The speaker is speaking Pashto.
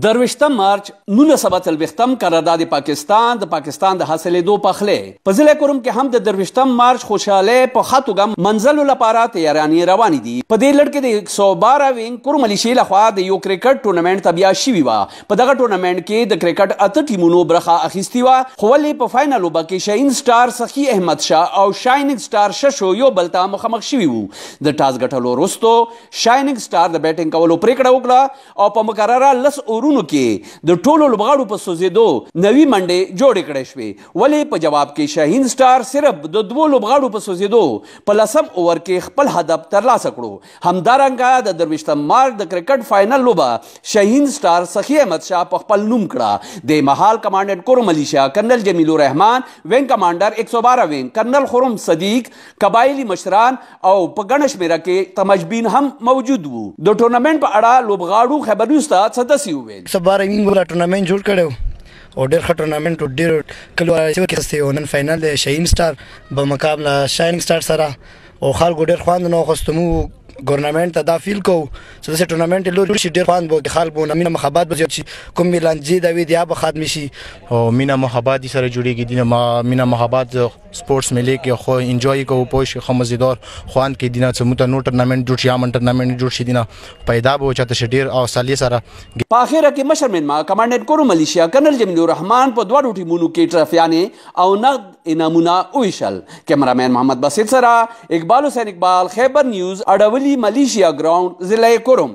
درویشتم مارچ 1940 قرارداد پاکستان د حاصلېدو پخلی په ضلع کوروم کې هم د درویشتم مارچ خوشحالۍ په ښه توګه منزلو لپاره تیارانې روانې دي. په دې لړ کې د 112 وینګ کوروم ملیشې لخوا د یو کرکټ ټورنمنټ تبیا شوي وه. په دغه ټورنمنټ کې د کرکټ 8 ټیمونو برخه اخیستې وه، خو ولې په فاینل لوبه کې شاهین سټار سخي احمد شاه او شاینینګ سټار ششو یو بل ته مخامخ شوي وو. د ټاس ګټلو وروستو شاینینګ سټار د بیټینګ کولو پریکړه وکړه او په مقرره 10 اورونو کې د ټولو لوبغاړو په سوځېدو نوي منډې جوړې کړې شوې، ولې په جواب کې شاهین سټار صرف د 2 لوبغاړو په سوځېدو په 10 اوور کې خپل هدف ترلاسه کړو. همدارنګه د درویشتم مارچ د کرکټ فاینل لوبه شاهین سټار سخي احمد شاه په خپل نوم کړه. د مهال کمانډنټ کوروم ملیشیا کرنل جمیل الرحمن، وینګ کمانډر 112 وینګ کرنل خرم صدیق، قبایلی مشران او په ګڼه شمېره کې تمجبین هم موجود وو. د ټورنمنټ په اړه لوبغاړو خبرونو ته څه داسې وویل. 12 وینګ والا ټورنمنټ جوړ کړو او ډېر ښه ټورنمنټ او ډېر کلو کې او نن فاینل د شاهین سټار په مقابله شاینینګ سټار سره او خلکو ډېر خوند نو اخیستمو. ګورنمنټ ته دا فیل کوو چې داسې ټورنمنټ یې لوی شي، ډېر خوند به وکړي، خلکو نه مینه محبت به زیات شي، کوم میلانجې دا وي دا به ختمې شي او مینه محبت سره جوړېږي. دینه مینه محبت سپورټس ملي کې خو انجوای کوو، پوه شي، ښه مزیدار خوند کې دینه چې موږ ته نور ټورنمنټ جوړ شي، امن ټورنمنټ جوړ شي، دینه پیدا به وچاته شي ډېر او سالي سره. په اخره کې مشر مېلمه کمانډنټ کوروم ملیشیا کرنل جمیل الرحمن په 2 ټیمونو کې ټرافیانې او نقد انعامونه وویشل. کیمرامین محمد باسط سره اقبال حسین اقبال، خیبر نیوز، اډولی ملیشیا ګراوند، ضلع کوروم.